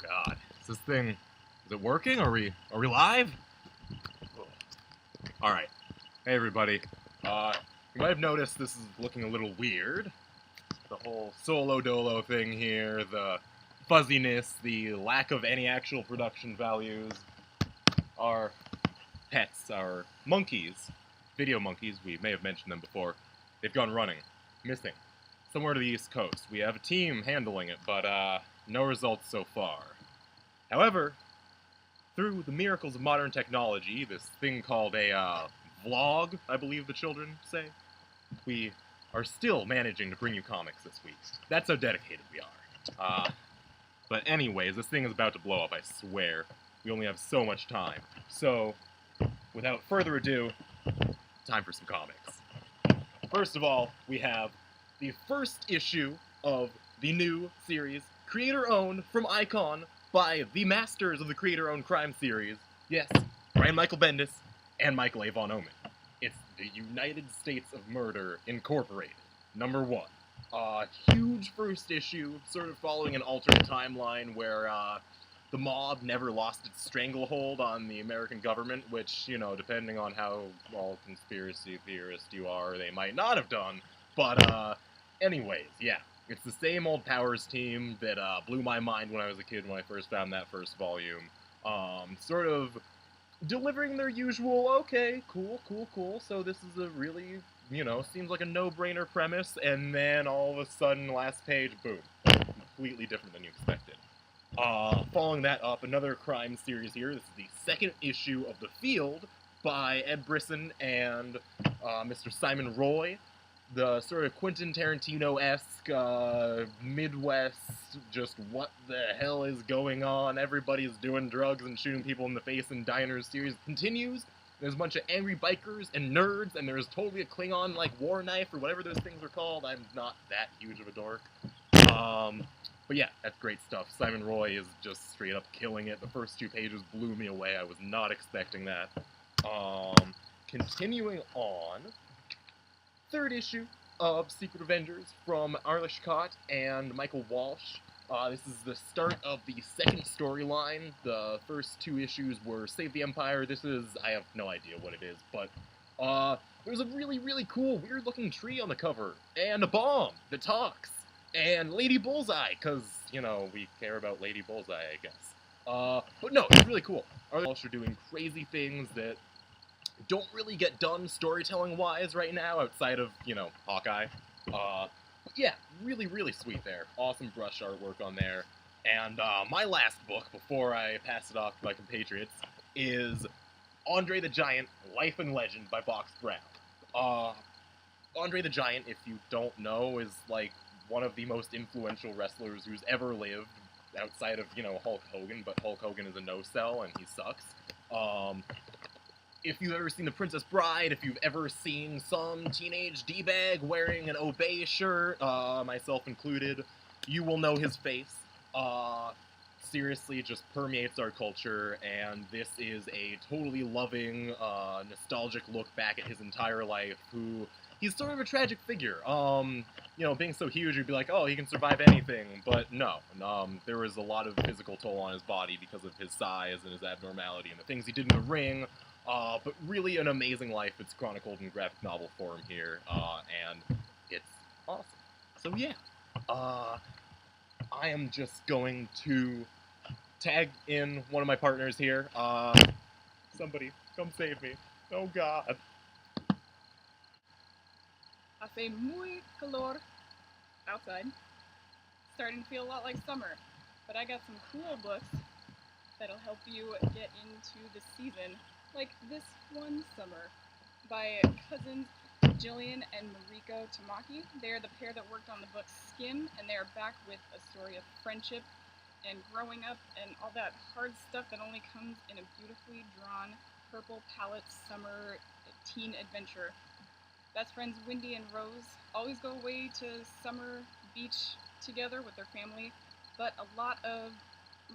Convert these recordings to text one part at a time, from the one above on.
God. Is this thing... Is it working? Are we live? Alright. Hey, everybody. You might have noticed this is looking a little weird. The whole solo-dolo thing here, the fuzziness, the lack of any actual production values. Our pets, our monkeys, video monkeys, we may have mentioned them before, they've gone running, missing, somewhere to the East Coast. We have a team handling it, but no results so far. However, through the miracles of modern technology, this thing called a vlog, I believe the children say, we are still managing to bring you comics this week. That's how dedicated we are. But anyways, this thing is about to blow up, I swear. We only have so much time. So, without further ado, time for some comics. First of all, we have the first issue of the new series, creator-owned from Icon by the masters of the creator-owned crime series. Yes, Brian Michael Bendis and Michael Avon Omen. It's the United States of Murder Incorporated, #1. Huge first issue, sort of following an alternate timeline where the mob never lost its stranglehold on the American government, which, you know, depending on how all conspiracy theorist you are, they might not have done. But, anyways, yeah. It's the same old Powers team that blew my mind when I was a kid when I first found that first volume. Sort of delivering their usual, okay, cool, so this is a really, you know, seems like a no-brainer premise, and then all of a sudden, last page, boom. Completely different than you expected. Following that up, another crime series here. This is the second issue of The Field by Ed Brisson and Mr. Simon Roy. The sort of Quentin Tarantino-esque, Midwest, just what the hell is going on, everybody's doing drugs and shooting people in the face in diners series continues. There's a bunch of angry bikers and nerds, and there's totally a Klingon, like, war knife, or whatever those things are called. I'm not that huge of a dork. But yeah, that's great stuff. Simon Roy is just straight up killing it. The first 2 pages blew me away. I was not expecting that. Continuing on, third issue of Secret Avengers from Arliss Scott and Michael Walsh. This is the start of the second storyline. The first 2 issues were Save the Empire. This is, I have no idea what it is, but there's a really, really cool, weird-looking tree on the cover, and a bomb that talks, and Lady Bullseye, because, you know, we care about Lady Bullseye, I guess. But no, it's really cool. Arliss Walsh are doing crazy things that don't really get done storytelling-wise right now, outside of, you know, Hawkeye. But yeah, really, really sweet there. Awesome brush artwork on there. And my last book, before I pass it off to my compatriots, is Andre the Giant, Life and Legend by Box Brown. Andre the Giant, if you don't know, is, like, one of the most influential wrestlers who's ever lived, outside of, you know, Hulk Hogan, but Hulk Hogan is a no-sell, and he sucks. If you've ever seen The Princess Bride, if you've ever seen some teenage D-bag wearing an Obey shirt, myself included, you will know his face. Seriously, just permeates our culture, and this is a totally loving, nostalgic look back at his entire life, he's sort of a tragic figure. You know, being so huge, you'd be like, oh, he can survive anything, but no. There was a lot of physical toll on his body because of his size and his abnormality and the things he did in the ring. But really an amazing life. It's chronicled in graphic novel form here, and it's awesome. So yeah, I am just going to tag in one of my partners here. Somebody, come save me. Oh God. Hace muy calor outside. Starting to feel a lot like summer, but I got some cool books that'll help you get into the season. Like this one summer by cousins Jillian and Mariko Tamaki. They're the pair that worked on the book Skin, and they're back with a story of friendship and growing up and all that hard stuff that only comes in a beautifully drawn purple palette summer teen adventure. Best friends Wendy and Rose always go away to summer beach together with their family, but a lot of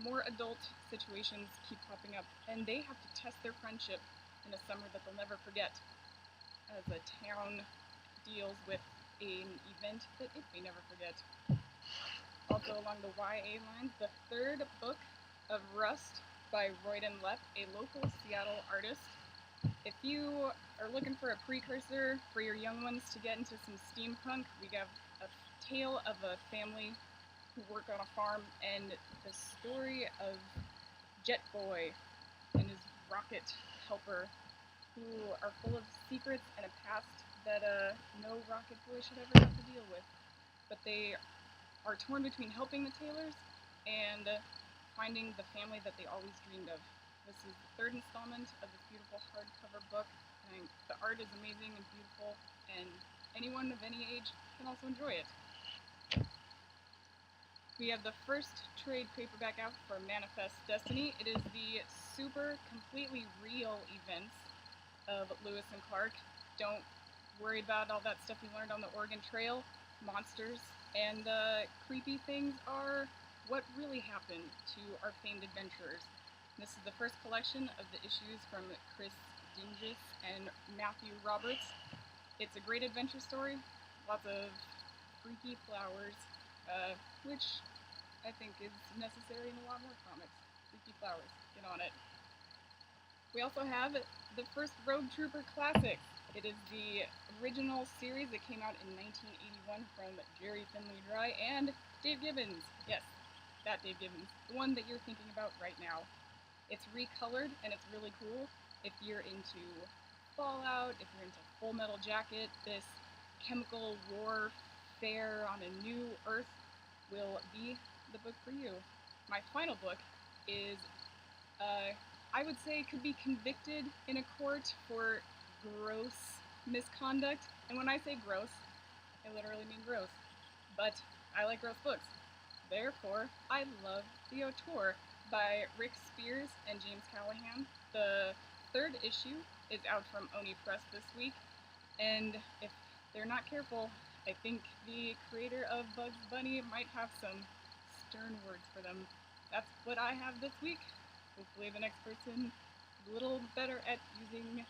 more adult situations keep popping up, and they have to test their friendship in a summer that they'll never forget, as a town deals with an event that it may never forget. also along the YA lines, the third book of Rust by Royden Lepp, a local Seattle artist. If you are looking for a precursor for your young ones to get into some steampunk, we have a tale of a family who work on a farm and the story of Jet Boy and his rocket helper, who are full of secrets and a past that no rocket boy should ever have to deal with. But they are torn between helping the Taylors and finding the family that they always dreamed of. This is the third installment of this beautiful hardcover book. And the art is amazing and beautiful, and anyone of any age can also enjoy it. We have the first trade paperback out for Manifest Destiny. It is the super completely real events of Lewis and Clark. Don't worry about all that stuff you learned on the Oregon Trail. Monsters and creepy things are what really happened to our famed adventurers. This is the first collection of the issues from Chris Dingus and Matthew Roberts. It's a great adventure story, lots of freaky flowers, which I think is necessary in a lot more comics. Freaky flowers, get on it. We also have the first Rogue Trooper Classic. It is the original series that came out in 1981 from Jerry Finley Dry and Dave Gibbons. Yes, that Dave Gibbons, the one that you're thinking about right now. It's recolored and it's really cool. If you're into Fallout, if you're into Full Metal Jacket, this chemical warfare on a new Earth will be the book for you. My final book is, I would say, could be convicted in a court for gross misconduct. And when I say gross, I literally mean gross. But I like gross books. Therefore, I love The Auteur by Rick Spears and James Callahan. The third issue is out from Oni Press this week. And if they're not careful, I think the creator of Bugs Bunny might have some stern words for them. That's what I have this week. Hopefully the next person is a little better at using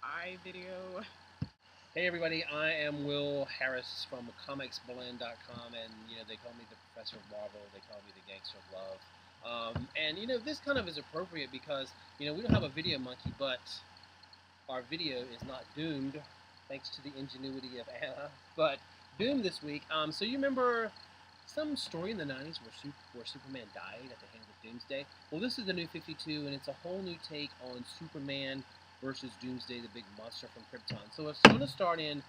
iVideo. Hey everybody, I am Will Harris from comicsblend.com, and they call me the Professor of Marvel, they call me the Gangster of Love. And this kind of is appropriate because we don't have a video monkey, but our video is not doomed thanks to the ingenuity of Anna, but doomed this week. So you remember some story in the 90s where Superman died at the hands of Doomsday? Well, this is the New 52, and it's a whole new take on Superman versus Doomsday, the big monster from Krypton. So it's going to start in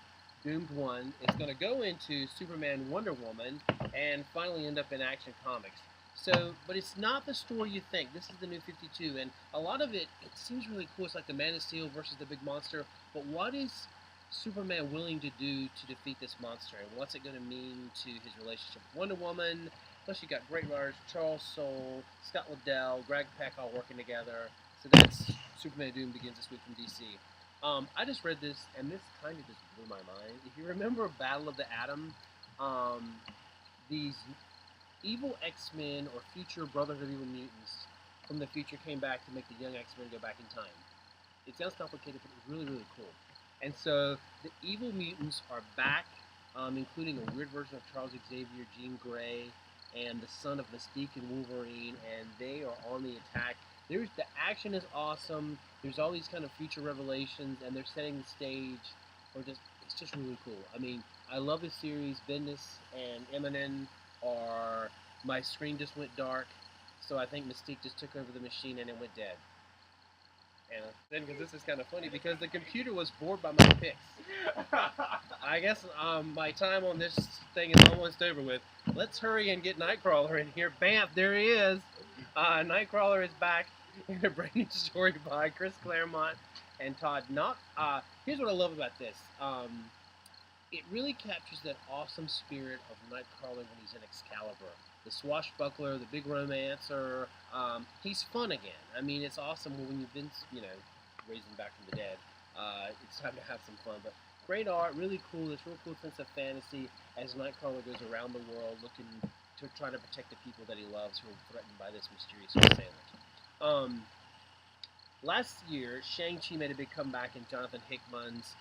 Doomed 1, it's going to go into Superman, Wonder Woman, and finally end up in Action Comics. So, but it's not the story you think. This is the New 52, and a lot of it seems really cool. It's like the Man of Steel versus the big monster, but what is Superman willing to do to defeat this monster, and what's it going to mean to his relationship with Wonder Woman? Plus, you got great writers Charles Soule, Scott Liddell, Greg Pak all working together. So that's Superman Doom Begins this week from DC. I just read this, and this kind of just blew my mind. If you remember Battle of the Atom, these evil X-Men or future Brotherhood of Evil Mutants from the future came back to make the young X-Men go back in time. It sounds complicated, but it was really, really cool. And so the evil mutants are back, including a weird version of Charles Xavier, Jean Grey, and the son of Mystique and Wolverine, and they are on the attack. The action is awesome. There's all these kind of future revelations, and they're setting the stage for it's just really cool. I mean, I love this series. Bendis and Eminem are, my screen just went dark, so I think Mystique just took over the machine and it went dead. And then, because this is kind of funny, because the computer was bored by my picks. I guess my time on this thing is almost over with. Let's hurry and get Nightcrawler in here. Bam, there he is. Nightcrawler is back in a brand new story by Chris Claremont and Todd Knott. Here's what I love about this. It really captures that awesome spirit of Nightcrawler when he's in Excalibur. The swashbuckler, the big romancer, he's fun again. I mean, it's awesome when you've been, raising back from the dead. It's time to have some fun. But great art, really cool, this real cool sense of fantasy as Nightcrawler goes around the world looking to try to protect the people that he loves who are threatened by this mysterious assailant. Last year, Shang-Chi made a big comeback in Jonathan Hickman's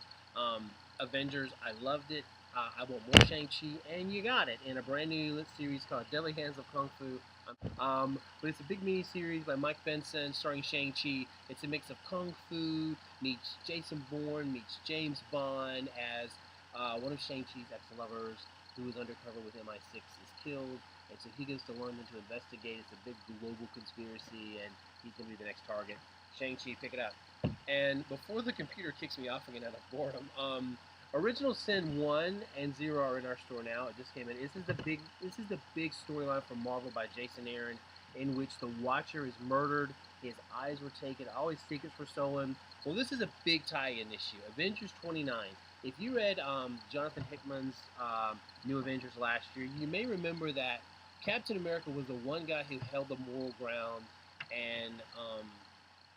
Avengers. I loved it. I want more Shang-Chi, and you got it in a brand new lit series called Deadly Hands of Kung Fu. But it's a big mini-series by Mike Benson starring Shang-Chi. It's a mix of Kung Fu meets Jason Bourne meets James Bond as one of Shang-Chi's ex-lovers who is undercover with MI6 is killed, and so he goes to London to investigate. It's a big global conspiracy, and he's going to be the next target. Shang-Chi, pick it up. And before the computer kicks me off again out of boredom, Original Sin 1 and 0 are in our store now. It just came in. This is the big storyline from Marvel by Jason Aaron, in which the Watcher is murdered, his eyes were taken, all his secrets were stolen. Well, this is a big tie-in issue. Avengers 29. If you read Jonathan Hickman's New Avengers last year, you may remember that Captain America was the one guy who held the moral ground, and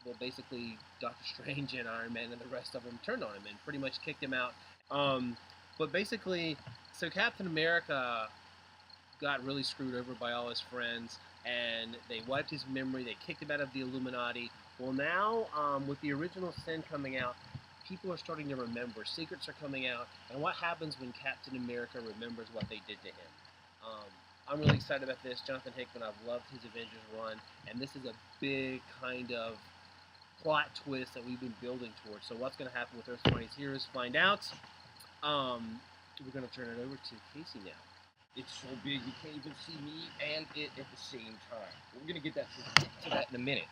well, basically Doctor Strange and Iron Man and the rest of them turned on him and pretty much kicked him out. But basically, so Captain America got really screwed over by all his friends, and they wiped his memory. They kicked him out of the Illuminati. Well, now with the Original Sin coming out, people are starting to remember. Secrets are coming out, and what happens when Captain America remembers what they did to him? I'm really excited about this. Jonathan Hickman, I've loved his Avengers run, and this is a big kind of plot twist that we've been building towards. So what's going to happen with Earth Mightiest Heroes? Find out. We're going to turn it over to Casey now. It's so big you can't even see me and it at the same time. We're gonna get to that in a minute.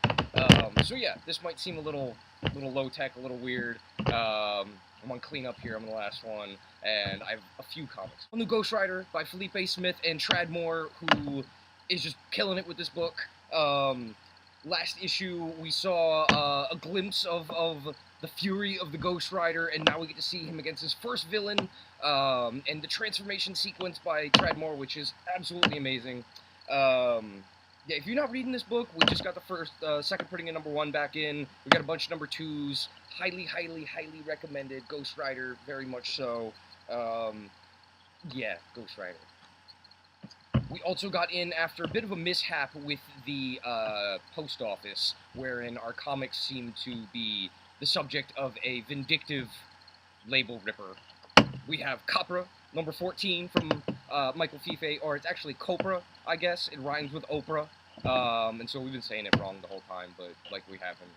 So yeah, this might seem a little low tech, a little weird. I'm on cleanup here. I'm the last one, and I have a few comics. On the Ghost Rider by Felipe Smith and Trad Moore, who is just killing it with this book. Last issue we saw a glimpse of the fury of the Ghost Rider, and now we get to see him against his first villain, and the transformation sequence by Trad Moore, which is absolutely amazing. Yeah, if you're not reading this book, we just got the second printing of #1 back in. We got a bunch of #2s. Highly, highly, highly recommended. Ghost Rider, very much so. Yeah, Ghost Rider. We also got in after a bit of a mishap with the post office, wherein our comics seem to be the subject of a vindictive label ripper. We have Copra, #14 from Michael Fife, or it's actually Copra, I guess. It rhymes with Oprah. And so we've been saying it wrong the whole time, but like we haven't,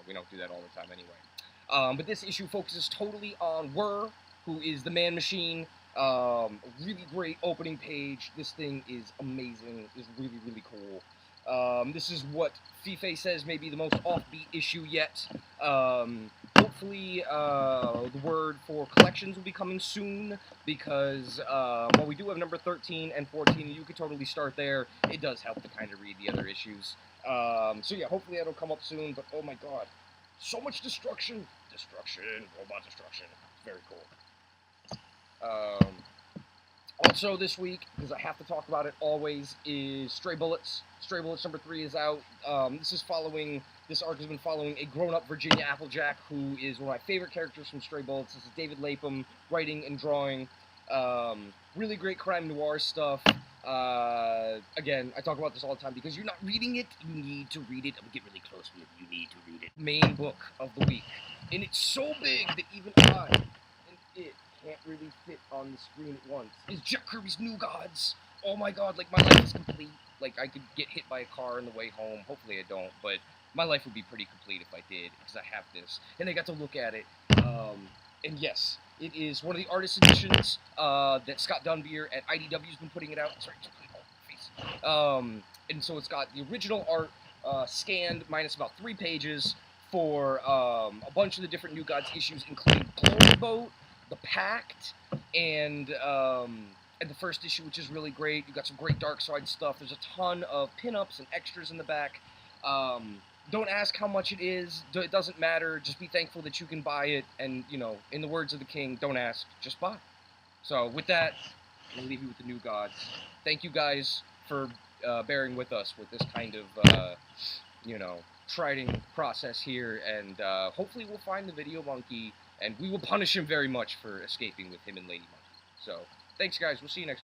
we don't do that all the time anyway. But this issue focuses totally on Whir, who is the Man Machine. Really great opening page. This thing is amazing. It's really, really cool. This is what Fife says may be the most offbeat issue yet. Hopefully, the word for collections will be coming soon, because while we do have number 13 and 14, you could totally start there. It does help to kind of read the other issues. So yeah, hopefully that'll come up soon, but oh my god, so much destruction. Destruction, robot destruction. Very cool. Also this week, because I have to talk about it always, is Stray Bullets. Stray Bullets #3 is out. This arc has been following a grown-up Virginia Applejack, who is one of my favorite characters from Stray Bullets. This is David Lapham, writing and drawing. Really great crime noir stuff. Again, I talk about this all the time, because you're not reading it, you need to read it. I'm gonna get really close with it. You need to read it. Main book of the week. And it's so big that even I and it can't really fit on the screen at once. Is Jack Kirby's New Gods. Oh my god, like, my life is complete. Like, I could get hit by a car on the way home. Hopefully I don't, but my life would be pretty complete if I did, because I have this. And I got to look at it. And yes, it is one of the artist editions that Scott Dunbier at IDW has been putting it out. Sorry, just put it all in my face. And so it's got the original art scanned, minus about 3 pages, for a bunch of the different New Gods issues, including Glory Boat, The Pact, and the first issue, which is really great. You got some great Dark Side stuff. There's a ton of pinups and extras in the back. Don't ask how much it is. It doesn't matter. Just be thankful that you can buy it. And, in the words of the king, don't ask, just buy. So with that, I'm going to leave you with the New Gods. Thank you guys for bearing with us with this kind of, trying process here. And hopefully we'll find the Video Monkey, and we will punish him very much for escaping with him and Lady Monkey. So, thanks guys. We'll see you next time.